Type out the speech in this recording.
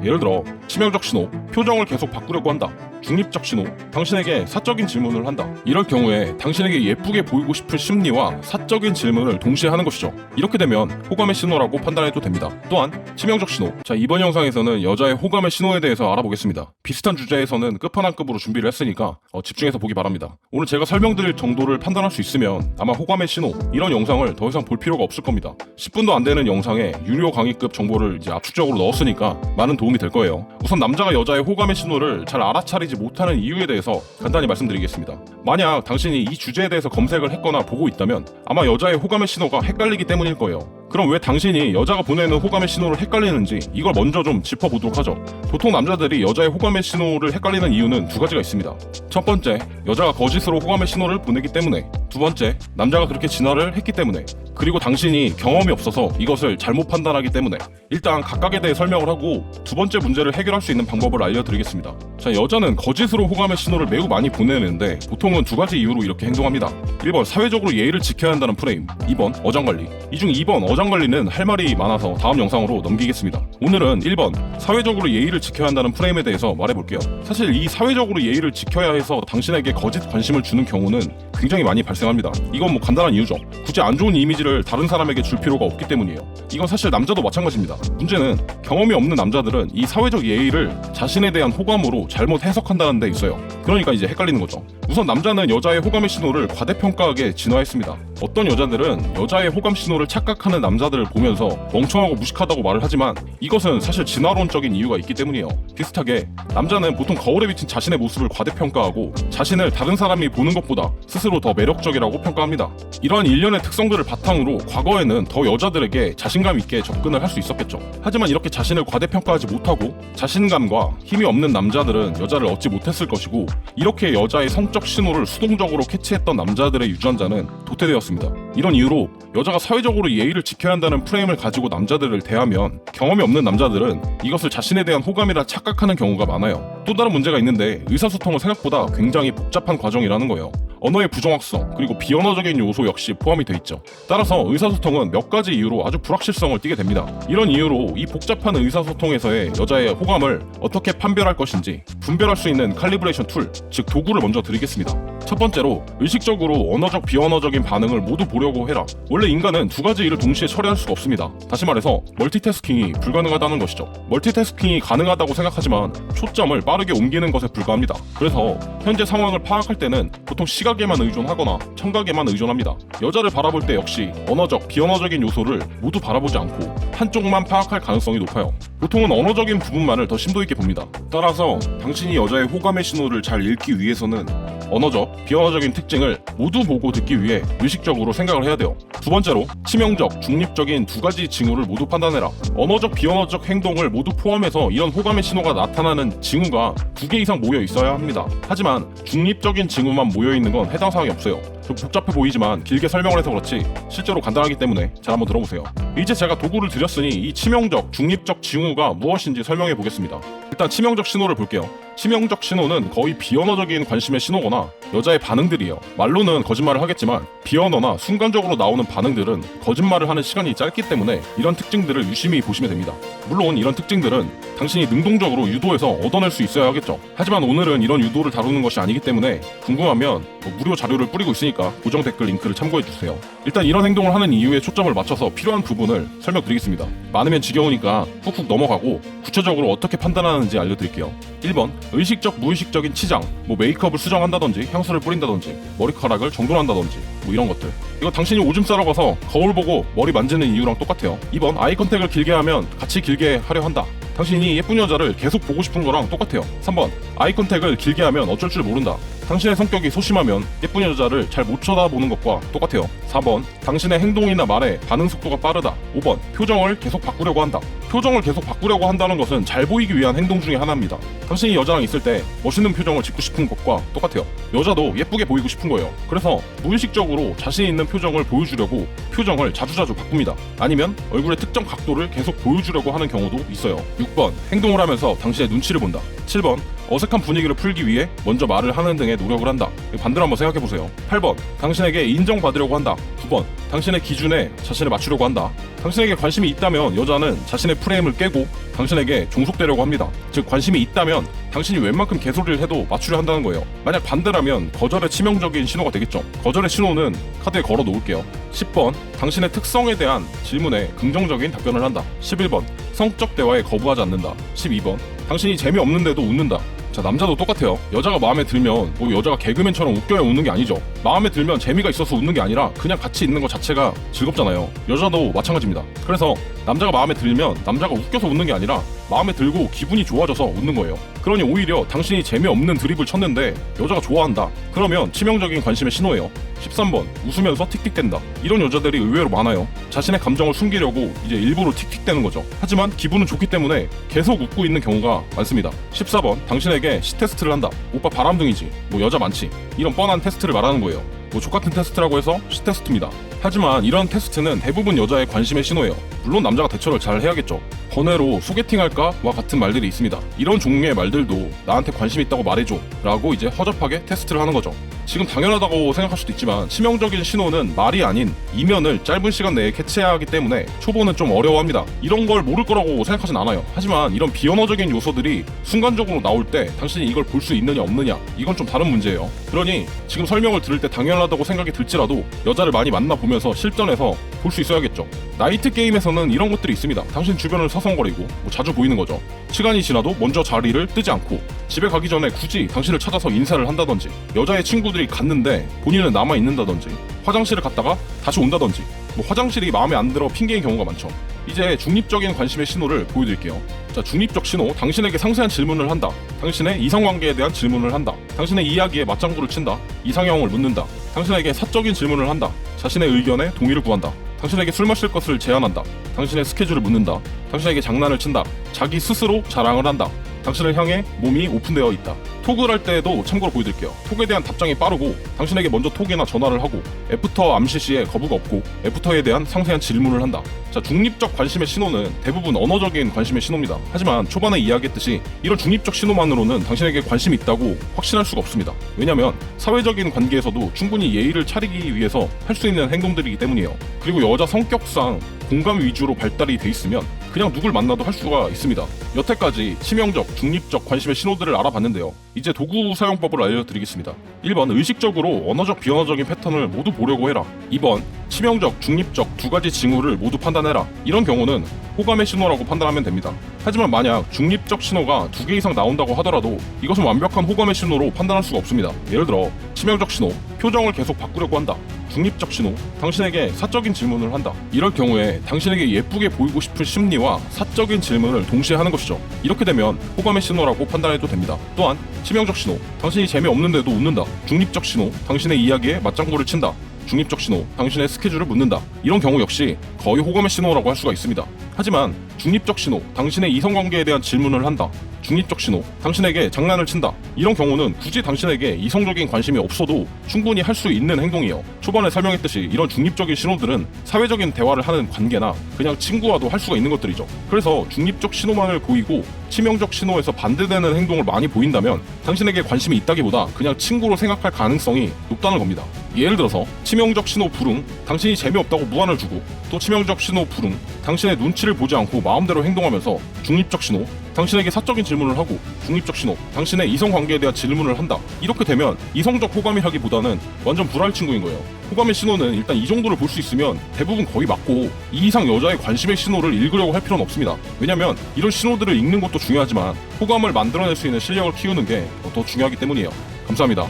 예를 들어 치명적 신호, 표정을 계속 바꾸려고 한다. 중립적 신호, 당신에게 사적인 질문을 한다. 이럴 경우에 당신에게 예쁘게 보이고 싶은 심리와 사적인 질문을 동시에 하는 것이죠. 이렇게 되면 호감의 신호라고 판단해도 됩니다. 또한 치명적 신호. 자, 이번 영상에서는 여자의 호감의 신호에 대해서 알아보겠습니다. 비슷한 주제에서는 끝판왕급으로 준비를 했으니까 집중해서 보기 바랍니다. 오늘 제가 설명드릴 정도를 판단할 수 있으면 아마 호감의 신호, 이런 영상을 더 이상 볼 필요가 없을 겁니다. 10분도 안 되는 영상에 유료 강의급 정보를 이제 압축적으로 넣었으니까 많은 도움이 될 거예요. 우선 남자가 여자의 호감의 신호를 잘 알아차리지 못하는 이유에 대해서 간단히 말씀드리겠습니다. 만약 당신이 이 주제에 대해서 검색을 했거나 보고 있다면 아마 여자의 호감의 신호가 헷갈리기 때문일 거예요. 그럼 왜 당신이 여자가 보내는 호감의 신호를 헷갈리는지 이걸 먼저 좀 짚어보도록 하죠. 보통 남자들이 여자의 호감의 신호를 헷갈리는 이유는 두 가지가 있습니다. 첫 번째, 여자가 거짓으로 호감의 신호를 보내기 때문에. 두 번째, 남자가 그렇게 진화를 했기 때문에. 그리고 당신이 경험이 없어서 이것을 잘못 판단하기 때문에. 일단 각각에 대해 설명을 하고 두 번째 문제를 해결할 수 있는 방법을 알려드리겠습니다. 자, 여자는 거짓으로 호감의 신호를 매우 많이 보내는데 보통은 두 가지 이유로 이렇게 행동합니다. 1번, 사회적으로 예의를 지켜야 한다는 프레임. 2번, 어장관리. 이 중 2번 어장관리는 할 말이 많아서 다음 영상으로 넘기겠습니다. 오늘은 1번, 사회적으로 예의를 지켜야 한다는 프레임에 대해서 말해볼게요. 사실 이 사회적으로 예의를 지켜야 해서 당신에게 거짓 관심을 주는 경우는 굉장히 많이 발생합니다. 이건 뭐 간단한 이유죠. 굳이 안 좋은 이미지를 다른 사람에게 줄 필요가 없기 때문이에요. 이건 사실 남자도 마찬가지입니다. 문제는 경험이 없는 남자들은 이 사회적 예의를 자신에 대한 호감으로 잘못 해석한다는 데 있어요. 그러니까 이제 헷갈리는 거죠. 우선 남자는 여자의 호감의 신호를 과대평가하게 진화했습니다. 어떤 여자들은 여자의 호감 신호를 착각하는 남자들을 보면서 멍청하고 무식하다고 말을 하지만 이것은 사실 진화론적인 이유가 있기 때문이에요. 비슷하게 남자는 보통 거울에 비친 자신의 모습을 과대평가하고 자신을 다른 사람이 보는 것보다 스스로 더 매력적이라고 평가합니다. 이러한 일련의 특성들을 바탕으로 과거에는 더 여자들에게 자신감 있게 접근을 할 수 있었겠죠. 하지만 이렇게 자신을 과대평가하지 못하고 자신감과 힘이 없는 남자들은 여자를 얻지 못했을 것이고 이렇게 여자의 성적 신호를 수동적으로 캐치했던 남자들의 유전자는 도태되었습니다. 이런 이유로 여자가 사회적으로 예의를 지켜야 한다는 프레임을 가지고 남자들을 대하면 경험이 없는 남자들은 이것을 자신에 대한 호감이라 착각하는 경우가 많아요. 또 다른 문제가 있는데 의사소통은 생각보다 굉장히 복잡한 과정이라는 거예요. 언어의 부정확성 그리고 비언어적인 요소 역시 포함이 돼 있죠. 따라서 의사소통은 몇 가지 이유로 아주 불확실성을 띠게 됩니다. 이런 이유로 이 복잡한 의사소통에서의 여자의 호감을 어떻게 판별할 것인지 분별할 수 있는 칼리브레이션 툴, 즉 도구를 먼저 드리겠습니다. 첫 번째로 의식적으로 언어적 비언어적인 반응을 모두 보려고 해라. 원래 인간은 두 가지 일을 동시에 처리할 수가 없습니다. 다시 말해서 멀티태스킹이 불가능하다는 것이죠. 멀티태스킹이 가능하다고 생각하지만 초점을 빠르게 옮기는 것에 불과합니다. 그래서 현재 상황을 파악할 때는 보통 시각에만 의존하거나 청각에만 의존합니다. 여자를 바라볼 때 역시 언어적, 비언어적인 요소를 모두 바라보지 않고 한쪽만 파악할 가능성이 높아요. 보통은 언어적인 부분만을 더 심도 있게 봅니다. 따라서 당신이 여자의 호감의 신호를 잘 읽기 위해서는 언어적, 비언어적인 특징을 모두 보고 듣기 위해 의식적으로 생각을 해야 돼요. 두 번째로 치명적, 중립적인 두 가지 징후를 모두 판단해라. 언어적, 비언어적 행동을 모두 포함해서 이런 호감의 신호가 나타나는 징후가 2개 이상 모여 있어야 합니다. 하지만 중립적인 징후만 모여 있는 건 해당 사항이 없어요. 좀 복잡해 보이지만 길게 설명을 해서 그렇지 실제로 간단하기 때문에 잘 한번 들어보세요. 이제 제가 도구를 드렸으니 이 치명적, 중립적 징후가 무엇인지 설명해 보겠습니다. 일단 치명적 신호를 볼게요. 치명적 신호는 거의 비언어적인 관심의 신호거나 여자의 반응들이에요. 말로는 거짓말을 하겠지만 비언어나 순간적으로 나오는 반응들은 거짓말을 하는 시간이 짧기 때문에 이런 특징들을 유심히 보시면 됩니다. 물론 이런 특징들은 당신이 능동적으로 유도해서 얻어낼 수 있어야 하겠죠. 하지만 오늘은 이런 유도를 다루는 것이 아니기 때문에 궁금하면 무료 자료를 뿌리고 있으니까 고정 댓글 링크를 참고해주세요. 일단 이런 행동을 하는 이유에 초점을 맞춰서 필요한 부분을 설명드리겠습니다. 많으면 지겨우니까 훅훅 넘어가고 구체적으로 어떻게 판단하는지 알려드릴게요. 1번, 의식적, 무의식적인 치장, 메이크업을 수정한다든지 향수를 뿌린다든지 머리카락을 정돈한다든지 이런 것들. 이거 당신이 오줌 싸러 가서 거울 보고 머리 만지는 이유랑 똑같아요. 2번, 아이 컨택을 길게 하면 같이 길게 하려 한다. 당신이 예쁜 여자를 계속 보고 싶은 거랑 똑같아요. 3번, 아이 컨택을 길게 하면 어쩔 줄 모른다. 당신의 성격이 소심하면 예쁜 여자를 잘 못 쳐다보는 것과 똑같아요. 4번, 당신의 행동이나 말에 반응 속도가 빠르다. 5번, 표정을 계속 바꾸려고 한다. 표정을 계속 바꾸려고 한다는 것은 잘 보이기 위한 행동 중에 하나입니다. 당신이 여자랑 있을 때 멋있는 표정을 짓고 싶은 것과 똑같아요. 여자도 예쁘게 보이고 싶은 거예요. 그래서 무의식적으로 자신 있는 표정을 보여주려고 표정을 자주자주 바꿉니다. 아니면 얼굴의 특정 각도를 계속 보여주려고 하는 경우도 있어요. 6번, 행동을 하면서 당신의 눈치를 본다. 7번, 어색한 분위기를 풀기 위해 먼저 말을 하는 등의 노력을 한다. 반대로 한번 생각해보세요. 8번, 당신에게 인정받으려고 한다. 9번, 당신의 기준에 자신을 맞추려고 한다. 당신에게 관심이 있다면 여자는 자신의 프레임을 깨고 당신에게 종속되려고 합니다. 즉 관심이 있다면 당신이 웬만큼 개소리를 해도 맞추려 한다는 거예요. 만약 반대라면 거절의 치명적인 신호가 되겠죠. 거절의 신호는 카드에 걸어 놓을게요. 10번, 당신의 특성에 대한 질문에 긍정적인 답변을 한다. 11번, 성적 대화에 거부하지 않는다. 12번, 당신이 재미없는데도 웃는다. 자, 남자도 똑같아요. 여자가 마음에 들면 뭐 여자가 개그맨처럼 웃겨야 웃는 게 아니죠. 마음에 들면 재미가 있어서 웃는 게 아니라 그냥 같이 있는 것 자체가 즐겁잖아요. 여자도 마찬가지입니다. 그래서 남자가 마음에 들면 남자가 웃겨서 웃는 게 아니라 마음에 들고 기분이 좋아져서 웃는 거예요. 그러니 오히려 당신이 재미없는 드립을 쳤는데 여자가 좋아한다. 그러면 치명적인 관심의 신호예요. 13번, 웃으면서 틱틱댄다. 이런 여자들이 의외로 많아요. 자신의 감정을 숨기려고 이제 일부러 틱틱대는 거죠. 하지만 기분은 좋기 때문에 계속 웃고 있는 경우가 많습니다. 14번, 당신에게 시테스트를 한다. 오빠 바람둥이지, 뭐 여자 많지, 이런 뻔한 테스트를 말하는 거예요. 뭐 족같은 테스트라고 해서 시테스트입니다. 하지만 이런 테스트는 대부분 여자의 관심의 신호예요. 물론 남자가 대처를 잘 해야겠죠. 번외로 소개팅할까? 와 같은 말들이 있습니다. 이런 종류의 말들도 나한테 관심 있다고 말해줘 라고 이제 허접하게 테스트를 하는 거죠. 지금 당연하다고 생각할 수도 있지만 치명적인 신호는 말이 아닌 이면을 짧은 시간 내에 캐치해야 하기 때문에 초보는 좀 어려워합니다. 이런 걸 모를 거라고 생각하진 않아요. 하지만 이런 비언어적인 요소들이 순간적으로 나올 때 당신이 이걸 볼 수 있느냐 없느냐, 이건 좀 다른 문제예요. 그러니 지금 설명을 들을 때 당연하다고 생각이 들지라도 여자를 많이 만나보면서 실전에서 볼 수 있어야겠죠. 나이트 게임에서는 이런 것들이 있습니다. 당신 주변을 서성거리고 뭐 자주 보이는 거죠. 시간이 지나도 먼저 자리를 뜨지 않고 집에 가기 전에 굳이 당신을 찾아서 인사를 한다든지, 여자의 친구들이 갔는데 본인은 남아 있는다든지, 화장실을 갔다가 다시 온다든지, 뭐 화장실이 마음에 안 들어 핑계인 경우가 많죠. 이제 중립적인 관심의 신호를 보여드릴게요. 자, 중립적 신호, 당신에게 상세한 질문을 한다. 당신의 이성관계에 대한 질문을 한다. 당신의 이야기에 맞장구를 친다. 이상형을 묻는다. 당신에게 사적인 질문을 한다. 자신의 의견에 동의를 구한다. 당신에게 술 마실 것을 제안한다. 당신의 스케줄을 묻는다. 당신에게 장난을 친다. 자기 스스로 자랑을 한다. 당신을 향해 몸이 오픈되어 있다. 톡을 할 때에도 참고로 보여드릴게요. 톡에 대한 답장이 빠르고 당신에게 먼저 톡이나 전화를 하고 애프터 암시 시에 거부가 없고 애프터에 대한 상세한 질문을 한다. 자, 중립적 관심의 신호는 대부분 언어적인 관심의 신호입니다. 하지만 초반에 이야기했듯이 이런 중립적 신호만으로는 당신에게 관심이 있다고 확신할 수가 없습니다. 왜냐면 사회적인 관계에서도 충분히 예의를 차리기 위해서 할 수 있는 행동들이기 때문이에요. 그리고 여자 성격상 공감 위주로 발달이 돼 있으면 그냥 누굴 만나도 할 수가 있습니다. 여태까지 치명적, 중립적 관심의 신호들을 알아봤는데요. 이제 도구 사용법을 알려드리겠습니다. 1번, 의식적으로 언어적, 비언어적인 패턴을 모두 보려고 해라. 2번, 치명적, 중립적 두 가지 징후를 모두 판단해라. 이런 경우는 호감의 신호라고 판단하면 됩니다. 하지만 만약 중립적 신호가 2개 이상 나온다고 하더라도 이것은 완벽한 호감의 신호로 판단할 수가 없습니다. 예를 들어 치명적 신호, 표정을 계속 바꾸려고 한다. 중립적 신호, 당신에게 사적인 질문을 한다. 이럴 경우에 당신에게 예쁘게 보이고 싶은 심리와 사적인 질문을 동시에 하는 것이죠. 이렇게 되면 호감의 신호라고 판단해도 됩니다. 또한 치명적 신호, 당신이 재미없는데도 웃는다. 중립적 신호, 당신의 이야기에 맞장구를 친다. 중립적 신호, 당신의 스케줄을 묻는다. 이런 경우 역시 거의 호감의 신호라고 할 수가 있습니다. 하지만 중립적 신호, 당신의 이성관계에 대한 질문을 한다. 중립적 신호, 당신에게 장난을 친다. 이런 경우는 굳이 당신에게 이성적인 관심이 없어도 충분히 할 수 있는 행동이에요. 초반에 설명했듯이 이런 중립적인 신호들은 사회적인 대화를 하는 관계나 그냥 친구와도 할 수가 있는 것들이죠. 그래서 중립적 신호만을 보이고 치명적 신호에서 반대되는 행동을 많이 보인다면 당신에게 관심이 있다기보다 그냥 친구로 생각할 가능성이 높다는 겁니다. 예를 들어서 치명적 신호 불응, 당신이 재미없다고 무안을 주고, 또 치명적 신호 불응, 당신의 눈치를 보지 않고 마음대로 행동하면서, 중립적 신호, 당신에게 사적인 질문을 하고, 중립적 신호, 당신의 이성관계에 대한 질문을 한다. 이렇게 되면 이성적 호감이라기보다는 완전 불알 친구인 거예요. 호감의 신호는 일단 이 정도를 볼 수 있으면 대부분 거의 맞고, 이 이상 여자의 관심의 신호를 읽으려고 할 필요는 없습니다. 왜냐면 이런 신호들을 읽는 것도 중요하지만 호감을 만들어낼 수 있는 실력을 키우는 게 더 중요하기 때문이에요. 감사합니다.